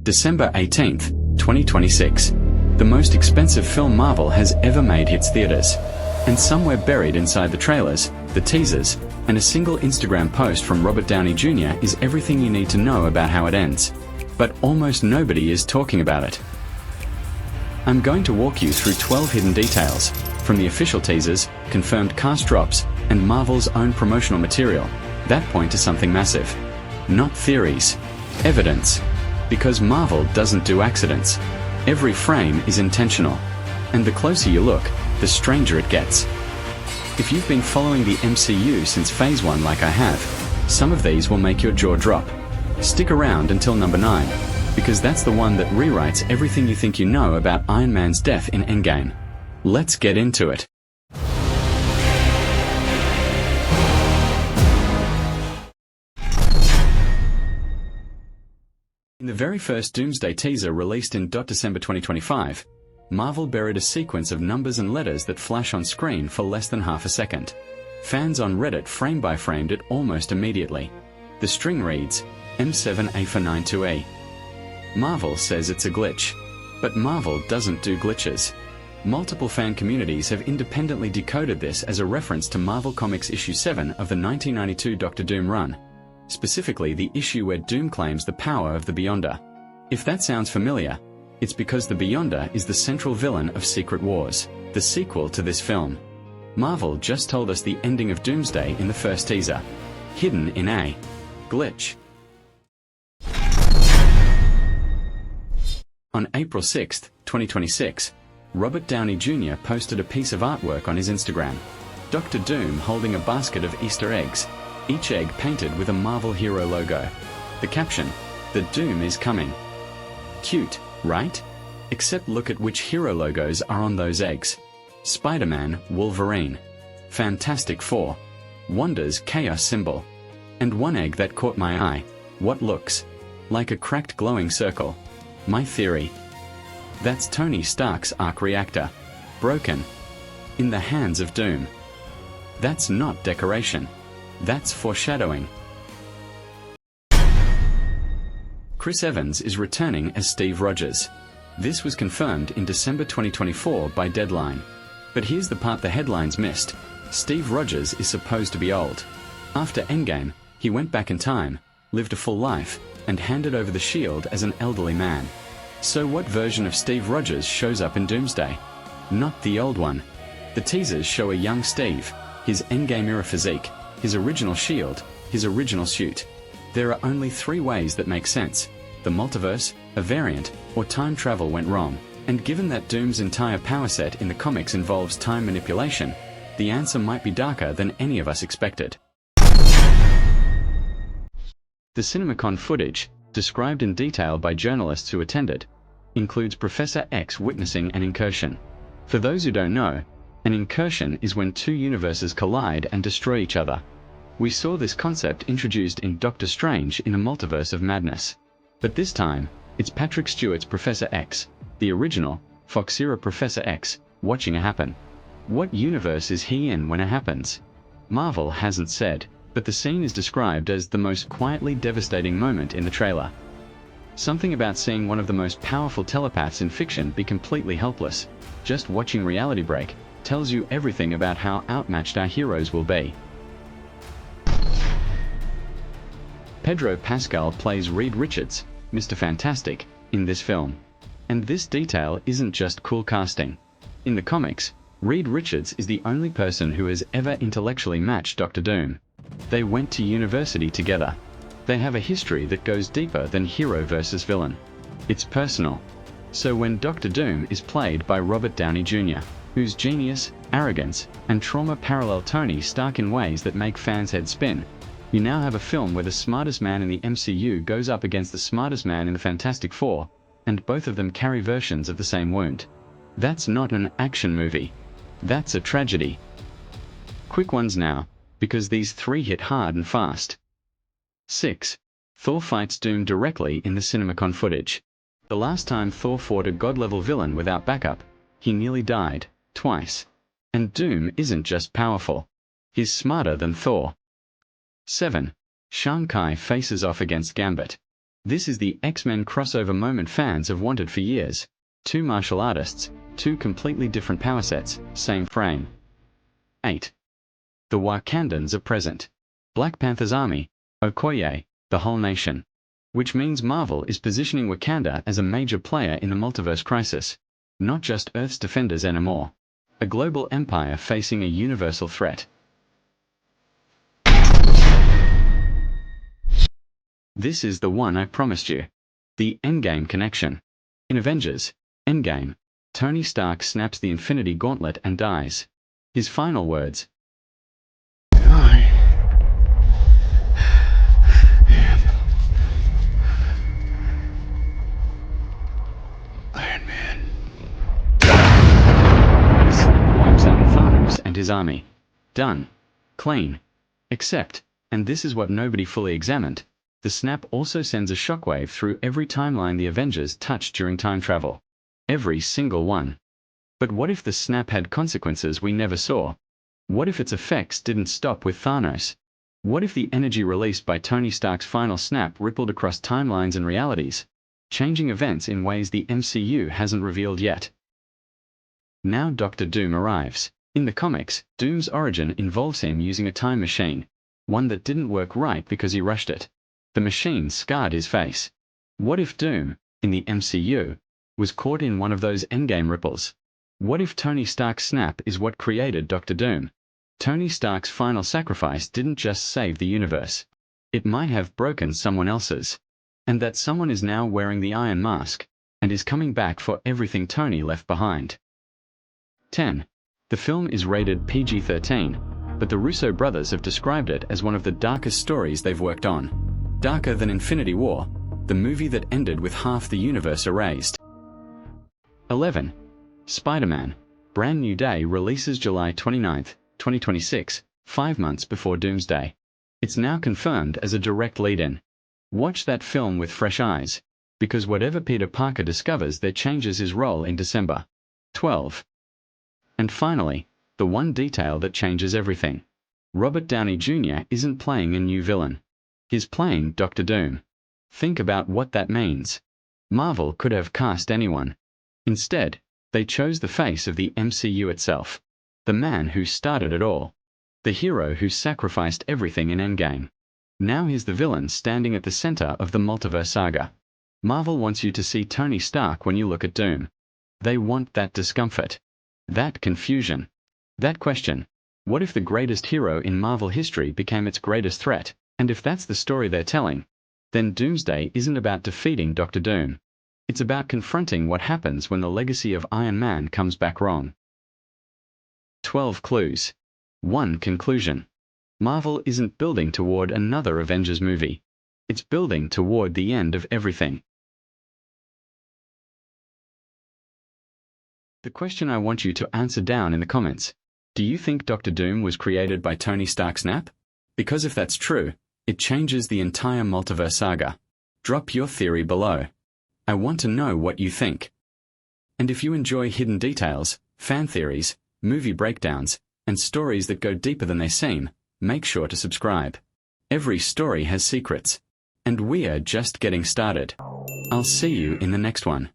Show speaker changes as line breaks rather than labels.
December 18th, 2026. The most expensive film Marvel has ever made hits theaters. And somewhere buried inside the trailers, the teasers, and a single Instagram post from Robert Downey Jr. is everything you need to know about how it ends. But almost nobody is talking about it. I'm going to walk you through 12 hidden details, from the official teasers, confirmed cast drops, and Marvel's own promotional material, that point to something massive. Not theories. Evidence. Because Marvel doesn't do accidents. Every frame is intentional. And the closer you look, the stranger it gets. If you've been following the MCU since Phase 1 like I have, some of these will make your jaw drop. Stick around until number 9, because that's the one that rewrites everything you think you know about Iron Man's death in Endgame. Let's get into it. In the very first Doomsday teaser released in December 2025, Marvel buried a sequence of numbers and letters that flash on screen for less than half a second. Fans on Reddit frame by framed it almost immediately. The string reads, M7A492E. Marvel says it's a glitch. But Marvel doesn't do glitches. Multiple fan communities have independently decoded this as a reference to Marvel Comics issue 7 of the 1992 Doctor Doom run. Specifically the issue where Doom claims the power of the Beyonder. If that sounds familiar, it's because the Beyonder is the central villain of Secret Wars, the sequel to this film. Marvel just told us the ending of Doomsday in the first teaser, hidden in a glitch. On April 6, 2026, Robert Downey Jr. posted a piece of artwork on his Instagram. Dr. Doom holding a basket of Easter eggs, each egg painted with a Marvel hero logo. The caption, "The Doom is coming." Cute, right? Except look at which hero logos are on those eggs. Spider-Man, Wolverine. Fantastic Four. Wanda's Chaos symbol. And one egg that caught my eye, what looks like a cracked glowing circle. My theory. That's Tony Stark's arc reactor. Broken. In the hands of Doom. That's not decoration. That's foreshadowing. Chris Evans is returning as Steve Rogers. This was confirmed in December 2024 by Deadline. But here's the part the headlines missed. Steve Rogers is supposed to be old. After Endgame, he went back in time, lived a full life, and handed over the shield as an elderly man. So what version of Steve Rogers shows up in Doomsday? Not the old one. The teasers show a young Steve, his Endgame-era physique, his original shield, his original suit. There are only 3 ways that make sense: the multiverse, a variant, or time travel went wrong. And given that Doom's entire power set in the comics involves time manipulation, the answer might be darker than any of us expected. The CinemaCon footage, described in detail by journalists who attended, includes Professor X witnessing an incursion. For those who don't know, an incursion is when 2 universes collide and destroy each other. We saw this concept introduced in Doctor Strange in a Multiverse of Madness. But this time, it's Patrick Stewart's Professor X, the original, Fox-era Professor X, watching it happen. What universe is he in when it happens? Marvel hasn't said, but the scene is described as the most quietly devastating moment in the trailer. Something about seeing one of the most powerful telepaths in fiction be completely helpless, just watching reality break, tells you everything about how outmatched our heroes will be. Pedro Pascal plays Reed Richards, Mr. Fantastic, in this film. And this detail isn't just cool casting. In the comics, Reed Richards is the only person who has ever intellectually matched Dr. Doom. They went to university together. They have a history that goes deeper than hero versus villain. It's personal. So when Dr. Doom is played by Robert Downey Jr., whose genius, arrogance, and trauma parallel Tony Stark in ways that make fans' heads spin, you now have a film where the smartest man in the MCU goes up against the smartest man in the Fantastic Four, and both of them carry versions of the same wound. That's not an action movie. That's a tragedy. Quick ones now, because these 3 hit hard and fast. 6. Thor fights Doom directly in the CinemaCon footage. The last time Thor fought a god-level villain without backup, he nearly died, twice. And Doom isn't just powerful. He's smarter than Thor. 7. Shang Kai faces off against Gambit. This is the X-Men crossover moment fans have wanted for years. Two martial artists, two completely different power sets, same frame. 8. The Wakandans are present. Black Panther's army, Okoye, the whole nation. Which means Marvel is positioning Wakanda as a major player in the multiverse crisis. Not just Earth's defenders anymore. A global empire facing a universal threat. This is the one I promised you. The Endgame connection. In Avengers, Endgame, Tony Stark snaps the Infinity Gauntlet and dies. His final words.
I am Iron Man.
The snap wipes out Thanos and his army. Done. Clean. Except, and this is what nobody fully examined, the snap also sends a shockwave through every timeline the Avengers touched during time travel. Every single one. But what if the snap had consequences we never saw? What if its effects didn't stop with Thanos? What if the energy released by Tony Stark's final snap rippled across timelines and realities, changing events in ways the MCU hasn't revealed yet? Now Doctor Doom arrives. In the comics, Doom's origin involves him using a time machine, one that didn't work right because he rushed it. The machine scarred his face. What if Doom, in the MCU, was caught in one of those Endgame ripples? What if Tony Stark's snap is what created Doctor Doom? Tony Stark's final sacrifice didn't just save the universe. It might have broken someone else's. And that someone is now wearing the Iron Mask, and is coming back for everything Tony left behind. 10. The film is rated PG-13, but the Russo brothers have described it as one of the darkest stories they've worked on. Darker than Infinity War, the movie that ended with half the universe erased. 11. Spider-Man, Brand New Day releases July 29, 2026, 5 months before Doomsday. It's now confirmed as a direct lead-in. Watch that film with fresh eyes, because whatever Peter Parker discovers there changes his role in December. 12. And finally, the one detail that changes everything. Robert Downey Jr. isn't playing a new villain. He's playing Doctor Doom. Think about what that means. Marvel could have cast anyone. Instead, they chose the face of the MCU itself. The man who started it all. The hero who sacrificed everything in Endgame. Now he's the villain standing at the center of the multiverse saga. Marvel wants you to see Tony Stark when you look at Doom. They want that discomfort. That confusion. That question. What if the greatest hero in Marvel history became its greatest threat? And if that's the story they're telling, then Doomsday isn't about defeating Doctor Doom. It's about confronting what happens when the legacy of Iron Man comes back wrong. 12 clues. 1 conclusion. Marvel isn't building toward another Avengers movie. It's building toward the end of everything. The question I want you to answer down in the comments. Do you think Doctor Doom was created by Tony Stark's snap? Because if that's true, it changes the entire multiverse saga. Drop your theory below. I want to know what you think. And if you enjoy hidden details, fan theories, movie breakdowns, and stories that go deeper than they seem, make sure to subscribe. Every story has secrets. And we are just getting started. I'll see you in the next one.